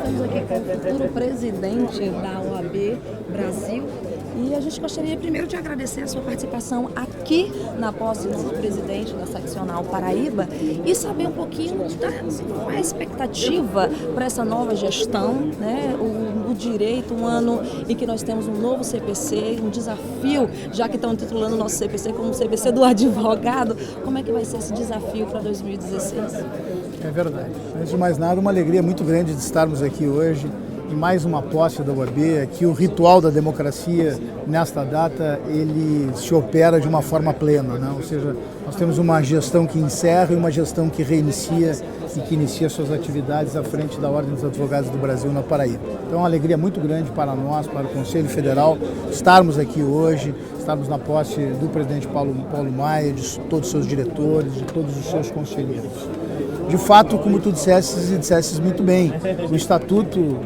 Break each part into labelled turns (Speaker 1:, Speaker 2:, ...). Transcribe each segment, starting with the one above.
Speaker 1: estamos aqui com o futuro presidente da OAB Brasil e a gente gostaria primeiro de agradecer a sua participação aqui na posse do novo presidente da Seccional Paraíba e saber um pouquinho qual é a expectativa para essa nova gestão, né? O direito, um ano em que nós temos um novo CPC, um desafio, já que estão titulando o nosso CPC como o CPC do advogado, como é que vai ser esse desafio para 2016?
Speaker 2: É verdade. Antes de mais nada, uma alegria muito grande de estarmos aqui hoje em mais uma posse da OAB, que o ritual da democracia nesta data ele se opera de uma forma plena, né? Ou seja, nós temos uma gestão que encerra e uma gestão que reinicia e que inicia suas atividades à frente da Ordem dos Advogados do Brasil na Paraíba. Então é uma alegria muito grande para nós, para o Conselho Federal, estarmos aqui hoje, estarmos na posse do presidente Paulo Maia, de todos os seus diretores, de todos os seus conselheiros. De fato, como tu dissesses muito bem, o Estatuto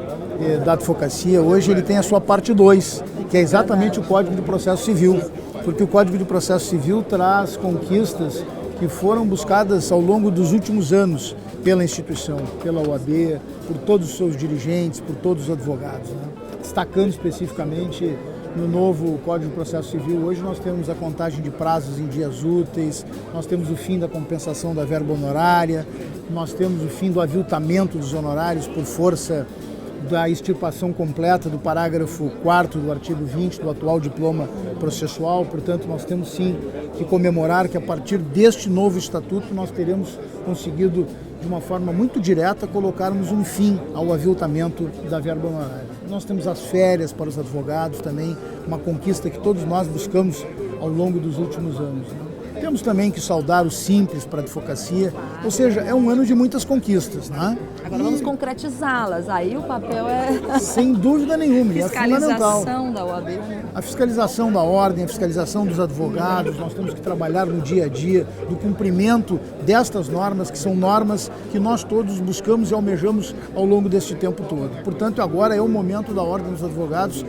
Speaker 2: da Advocacia hoje ele tem a sua parte 2, que é exatamente o Código de Processo Civil, porque o Código de Processo Civil traz conquistas que foram buscadas ao longo dos últimos anos pela instituição, pela OAB, por todos os seus dirigentes, por todos os advogados, né? Destacando especificamente no novo Código de Processo Civil, hoje nós temos a contagem de prazos em dias úteis, nós temos o fim da compensação da verba honorária, nós temos o fim do aviltamento dos honorários por força da extirpação completa do parágrafo 4º do artigo 20 do atual diploma processual. Portanto, nós temos sim que comemorar que a partir deste novo estatuto nós teremos conseguido de uma forma muito direta colocarmos um fim ao aviltamento da verba honorária. Nós temos as férias para os advogados também, uma conquista que todos nós buscamos ao longo dos últimos anos, né? Temos também que saudar o Simples para a advocacia, ou seja, é um ano de muitas conquistas, né?
Speaker 1: Agora vamos concretizá-las, aí o papel é...
Speaker 2: Sem dúvida nenhuma, é fundamental.
Speaker 1: Fiscalização da OAB, né?
Speaker 2: A fiscalização da ordem, a fiscalização dos advogados, nós temos que trabalhar no dia a dia do cumprimento destas normas, que são normas que nós todos buscamos e almejamos ao longo deste tempo todo. Portanto, agora é o momento da Ordem dos Advogados,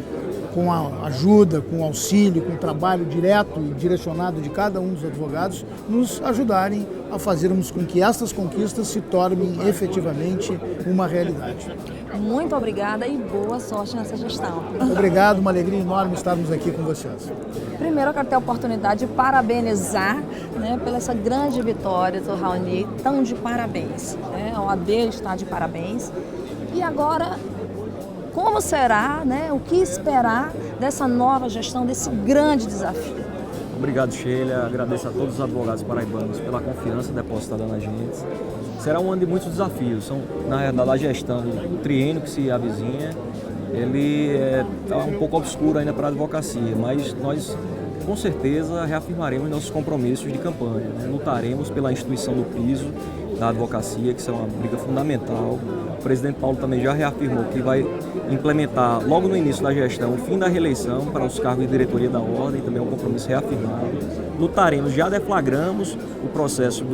Speaker 2: com a ajuda, com o auxílio, com o trabalho direto e direcionado de cada um dos advogados, nos ajudarem a fazermos com que estas conquistas se tornem efetivamente uma realidade.
Speaker 1: Muito obrigada e boa sorte nessa gestão.
Speaker 2: Obrigado, uma alegria enorme estarmos aqui com vocês.
Speaker 1: Primeiro, eu quero ter a oportunidade de parabenizar, né, pela essa grande vitória do Raoni, tão de parabéns, né? A OAB está de parabéns. E agora, como será, né, o que esperar dessa nova gestão, desse grande desafio?
Speaker 3: Obrigado, Sheila. Agradeço a todos os advogados paraibanos pela confiança depositada na gente. Será um ano de muitos desafios. Na verdade, a gestão do triênio que se avizinha, ele está um pouco obscuro ainda para a advocacia, mas nós, com certeza, reafirmaremos nossos compromissos de campanha, né? Lutaremos pela instituição do piso da advocacia, que isso é uma briga fundamental. O presidente Paulo também já reafirmou que vai implementar, logo no início da gestão, o fim da reeleição para os cargos de diretoria da ordem, também é um compromisso reafirmado. Lutaremos, já deflagramos o processo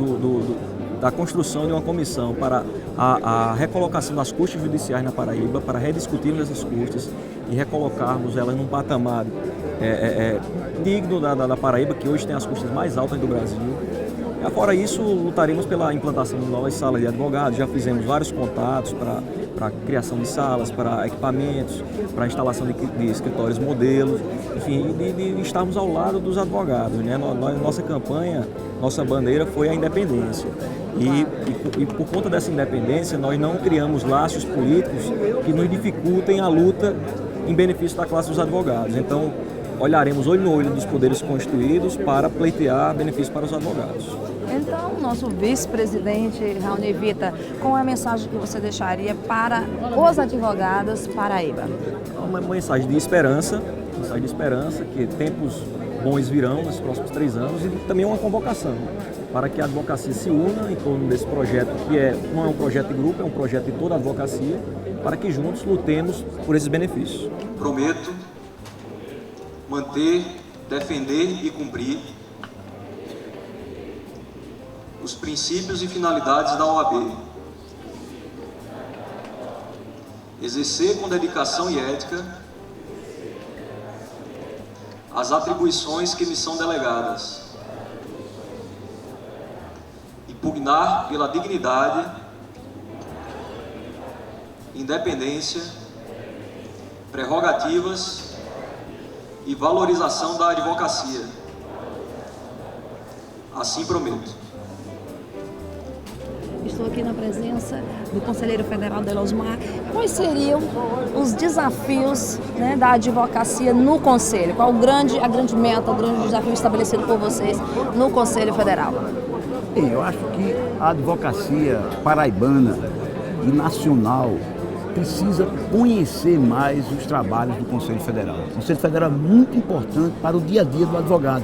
Speaker 3: da construção de uma comissão para a recolocação das custas judiciais na Paraíba, para rediscutirmos essas custas e recolocarmos elas num patamar digno da Paraíba, que hoje tem as custas mais altas do Brasil. Fora isso, lutaremos pela implantação de novas salas de advogados. Já fizemos vários contatos para a criação de salas, para equipamentos, para a instalação de escritórios modelos, enfim, de estarmos ao lado dos advogados, né? Nossa campanha, nossa bandeira foi a independência. E por conta dessa independência, nós não criamos laços políticos que nos dificultem a luta em benefício da classe dos advogados. Então, olharemos olho no olho dos poderes constituídos para pleitear benefícios para os advogados.
Speaker 1: Então, nosso vice-presidente, Raoni Vita, qual é a mensagem que você deixaria para os advogados Paraíba?
Speaker 3: Uma mensagem de esperança, que tempos bons virão nos próximos 3 anos e também uma convocação para que a advocacia se una em torno desse projeto, que não é um projeto de grupo, é um projeto de toda a advocacia, para que juntos lutemos por esses benefícios.
Speaker 4: Prometo manter, defender e cumprir os princípios e finalidades da OAB, exercer com dedicação e ética as atribuições que me são delegadas, impugnar pela dignidade independência, prerrogativas e valorização da advocacia. Assim prometo.
Speaker 1: Estou aqui na presença do conselheiro federal Delosmar. Quais seriam os desafios, né, da advocacia no Conselho? Qual a grande meta, o grande desafio estabelecido por vocês no Conselho Federal?
Speaker 5: Bem, eu acho que a advocacia paraibana e nacional precisa conhecer mais os trabalhos do Conselho Federal. O Conselho Federal é muito importante para o dia a dia do advogado.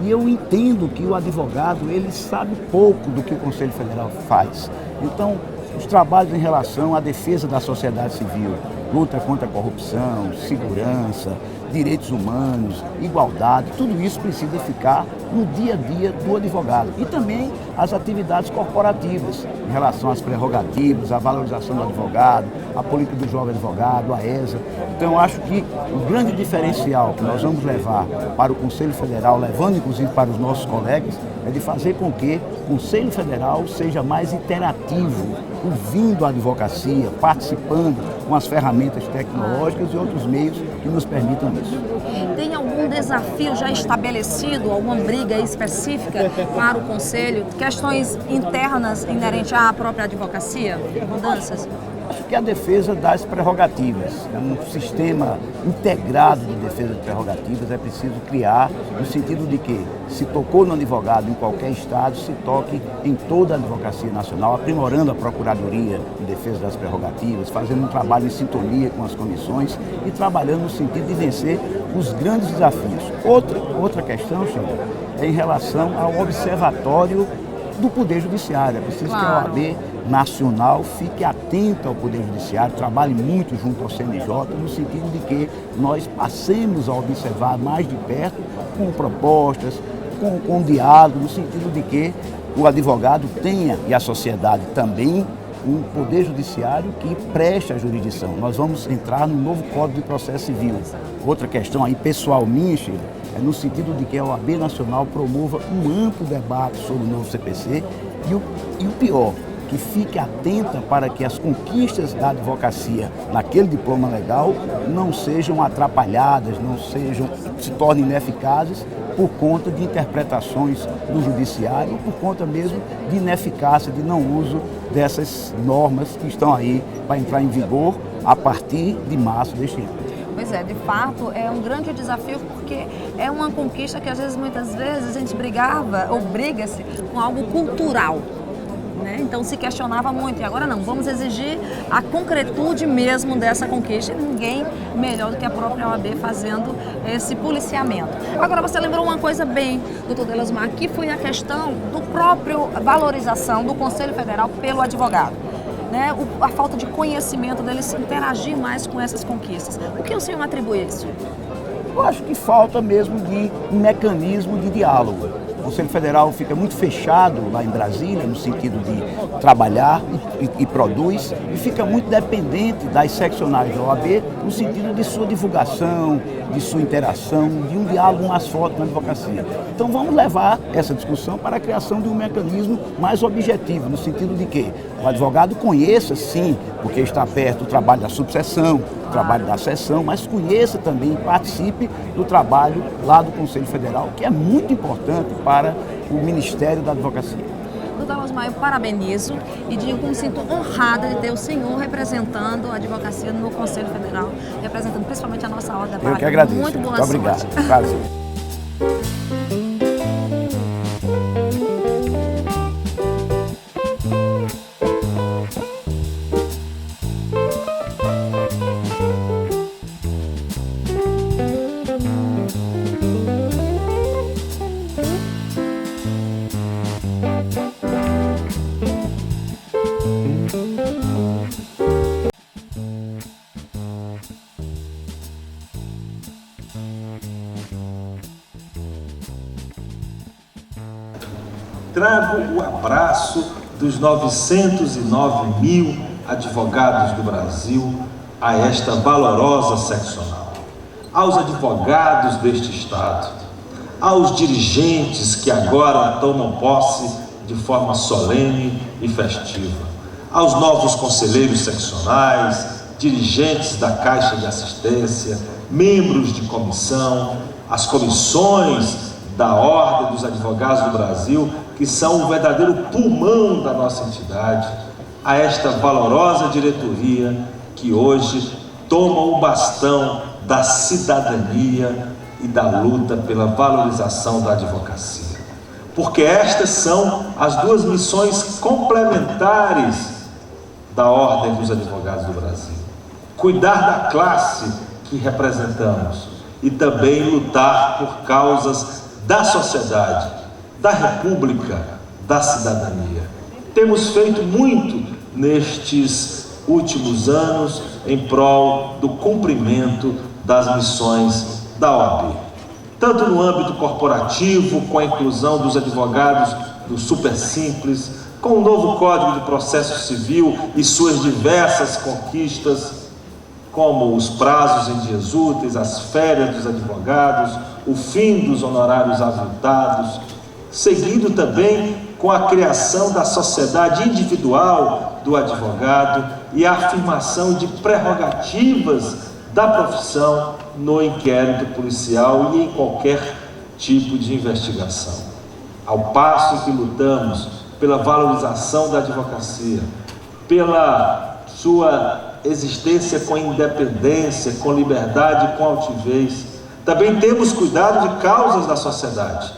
Speaker 5: E eu entendo que o advogado, ele sabe pouco do que o Conselho Federal faz. Então, os trabalhos em relação à defesa da sociedade civil, luta contra a corrupção, segurança, direitos humanos, igualdade, tudo isso precisa ficar no dia a dia do advogado. E também as atividades corporativas, em relação às prerrogativas, à valorização do advogado, a política do jovem advogado, a ESA. Então, eu acho que o grande diferencial que nós vamos levar para o Conselho Federal, levando inclusive para os nossos colegas, é de fazer com que o Conselho Federal seja mais interativo, ouvindo a advocacia, participando com as ferramentas tecnológicas e outros meios que nos permitam isso.
Speaker 1: Tem algum desafio já estabelecido, alguma briga específica para o Conselho? Questões internas inerentes à própria advocacia? Mudanças?
Speaker 5: Acho que a defesa das prerrogativas, um sistema integrado de defesa de prerrogativas é preciso criar, no sentido de que, se tocou no advogado em qualquer estado, se toque em toda a advocacia nacional, aprimorando a Procuradoria de Defesa das Prerrogativas, fazendo um trabalho em sintonia com as comissões e trabalhando no sentido de vencer os grandes desafios. Outra questão, Sheila, é em relação ao observatório do Poder Judiciário. É preciso que a OAB nacional fique atenta ao Poder Judiciário, trabalhe muito junto ao CNJ, no sentido de que nós passemos a observar mais de perto, com propostas, com diálogo, no sentido de que o advogado tenha, e a sociedade também, um Poder Judiciário que preste a jurisdição. Nós vamos entrar no novo Código de Processo Civil. Outra questão aí, pessoal minha, Sheila, é no sentido de que a OAB Nacional promova um amplo debate sobre o novo CPC e o pior, que fique atenta para que as conquistas da advocacia naquele diploma legal não sejam atrapalhadas, se tornem ineficazes por conta de interpretações do judiciário, por conta mesmo de ineficácia, de não uso dessas normas que estão aí para entrar em vigor a partir de março deste ano.
Speaker 1: Pois é, de fato é um grande desafio porque é uma conquista que muitas vezes a gente brigava ou briga-se com algo cultural. Então se questionava muito, e agora não, vamos exigir a concretude mesmo dessa conquista, e ninguém melhor do que a própria OAB fazendo esse policiamento. Agora você lembrou uma coisa bem, doutor Delosmar, que foi a questão do próprio valorização do Conselho Federal pelo advogado. Né? A falta de conhecimento dele se interagir mais com essas conquistas. O que o senhor atribui a isso?
Speaker 5: Eu acho que falta mesmo de um mecanismo de diálogo. O Conselho Federal fica muito fechado lá em Brasília, no sentido de trabalhar e produz, e fica muito dependente das seccionais da OAB, no sentido de sua divulgação, de sua interação, de um diálogo mais forte na advocacia. Então vamos levar essa discussão para a criação de um mecanismo mais objetivo, no sentido de que o advogado conheça, sim, porque está perto do trabalho da subseção, do trabalho da seção, mas conheça também e participe do trabalho lá do Conselho Federal, que é muito importante para o Ministério da Advocacia.
Speaker 1: Doutor Delosmar, eu parabenizo e digo que me sinto honrada de ter o senhor representando a advocacia no Conselho Federal, representando principalmente a nossa ordem da Paraíba.
Speaker 5: Eu que agradeço.
Speaker 1: Muito boa
Speaker 5: Muito obrigado. Prazer.
Speaker 6: Trago o abraço dos 909 mil advogados do Brasil a esta valorosa seccional, aos advogados deste Estado, aos dirigentes que agora tomam posse de forma solene e festiva, aos novos conselheiros seccionais, dirigentes da Caixa de Assistência, membros de comissão, as comissões da Ordem dos Advogados do Brasil, que são o verdadeiro pulmão da nossa entidade, a esta valorosa diretoria que hoje toma o bastão da cidadania e da luta pela valorização da advocacia. Porque estas são as duas missões complementares da Ordem dos Advogados do Brasil. Cuidar da classe que representamos e também lutar por causas da sociedade, da República, da cidadania. Temos feito muito nestes últimos anos em prol do cumprimento das missões da OAB. Tanto no âmbito corporativo, com a inclusão dos advogados do Super Simples, com o novo Código de Processo Civil e suas diversas conquistas, como os prazos em dias úteis, as férias dos advogados, o fim dos honorários avultados, seguido também com a criação da sociedade individual do advogado e a afirmação de prerrogativas da profissão no inquérito policial e em qualquer tipo de investigação. Ao passo que lutamos pela valorização da advocacia, pela sua existência com independência, com liberdade, com altivez, também temos cuidado de causas da sociedade.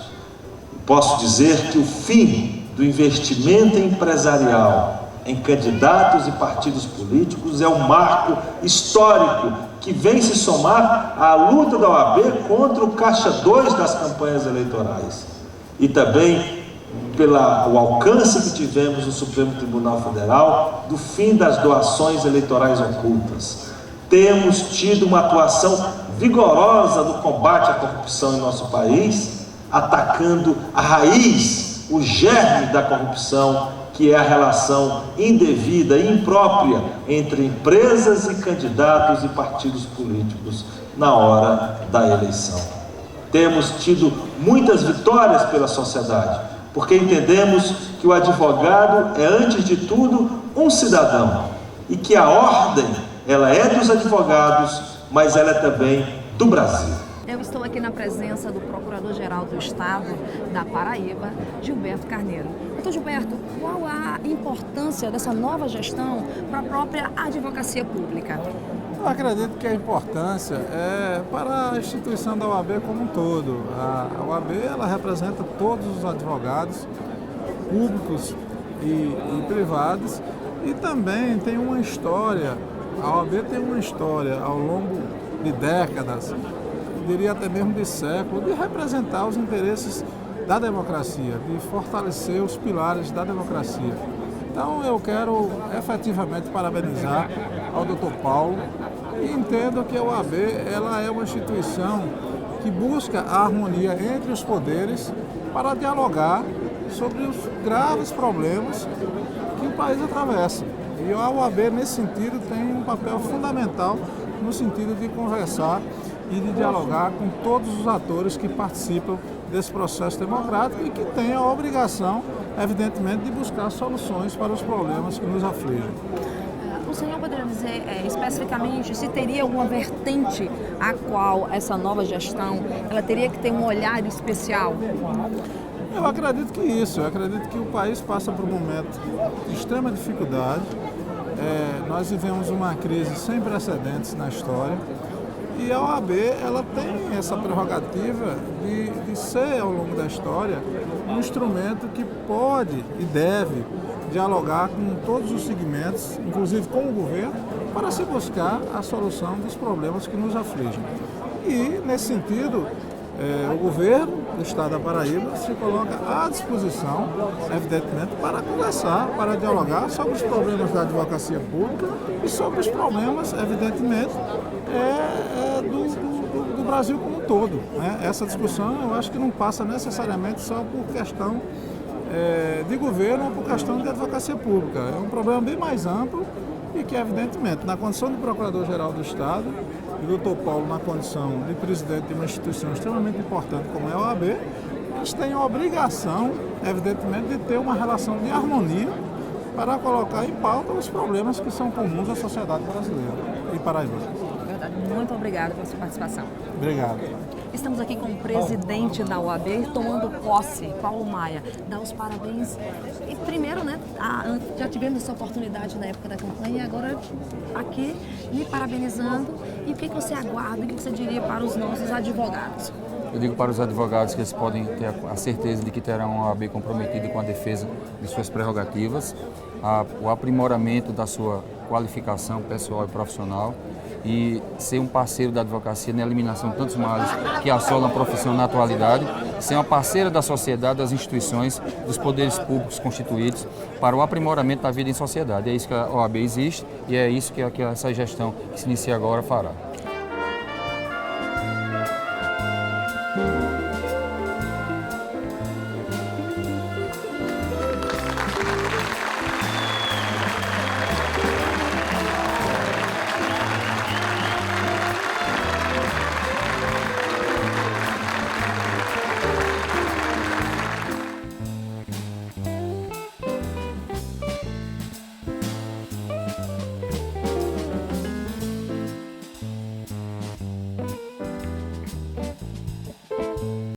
Speaker 6: Posso dizer que o fim do investimento empresarial em candidatos e partidos políticos é um marco histórico que vem se somar à luta da OAB contra o caixa 2 das campanhas eleitorais e também pelo alcance que tivemos no Supremo Tribunal Federal do fim das doações eleitorais ocultas. Temos tido uma atuação vigorosa no combate à corrupção em nosso país, atacando a raiz, o germe da corrupção, que é a relação indevida e imprópria entre empresas e candidatos e partidos políticos na hora da eleição. Temos tido muitas vitórias pela sociedade, porque entendemos que o advogado é, antes de tudo, um cidadão e que a ordem, ela é dos advogados, mas ela é também do Brasil.
Speaker 1: Eu estou aqui na presença do Procurador-Geral do Estado da Paraíba, Gilberto Carneiro. Doutor Gilberto, qual a importância dessa nova gestão para a própria advocacia pública?
Speaker 7: Eu acredito que a importância é para a instituição da OAB como um todo. A OAB ela representa todos os advogados públicos e privados e também tem uma história, a OAB tem uma história ao longo de décadas, diria até mesmo de século, de representar os interesses da democracia, de fortalecer os pilares da democracia. Então eu quero efetivamente parabenizar ao Dr. Paulo e entendo que a OAB ela é uma instituição que busca a harmonia entre os poderes para dialogar sobre os graves problemas que o país atravessa. E a OAB, nesse sentido, tem um papel fundamental no sentido de conversar e de dialogar com todos os atores que participam desse processo democrático e que têm a obrigação, evidentemente, de buscar soluções para os problemas que nos afligem.
Speaker 1: O senhor poderia dizer especificamente se teria alguma vertente a qual essa nova gestão ela teria que ter um olhar especial?
Speaker 7: Eu acredito que isso, eu acredito que o país passa por um momento de extrema dificuldade. Nós vivemos uma crise sem precedentes na história e a OAB ela tem essa prerrogativa de ser, ao longo da história, um instrumento que pode e deve dialogar com todos os segmentos, inclusive com o governo, para se buscar a solução dos problemas que nos afligem. E, nesse sentido, o governo do Estado da Paraíba se coloca à disposição, evidentemente, para conversar, para dialogar sobre os problemas da advocacia pública e sobre os problemas, evidentemente, do Brasil como um todo. Essa discussão, eu acho que não passa necessariamente só por questão de governo ou por questão de advocacia pública. É um problema bem mais amplo e que, evidentemente, na condição de Procurador-Geral do Estado, e o Dr. Paulo na condição de presidente de uma instituição extremamente importante como é a OAB, eles têm a obrigação, evidentemente, de ter uma relação de harmonia para colocar em pauta os problemas que são comuns à sociedade brasileira e paraibana.
Speaker 1: Verdade. Muito obrigada pela sua participação.
Speaker 7: Obrigado.
Speaker 1: Estamos aqui com o presidente da OAB, tomando posse, Paulo Maia. Dá os parabéns. E primeiro, né, já tivemos essa oportunidade na época da campanha e agora aqui me parabenizando. E o que você aguarda, o que você diria para os nossos advogados?
Speaker 8: Eu digo para os advogados que eles podem ter a certeza de que terão uma OAB comprometida com a defesa de suas prerrogativas, o aprimoramento da sua qualificação pessoal e profissional e ser um parceiro da advocacia na eliminação de tantos males que assolam a profissão na atualidade, ser uma parceira da sociedade, das instituições, dos poderes públicos constituídos para o aprimoramento da vida em sociedade. É isso que a OAB existe e é isso que essa gestão que se inicia agora fará.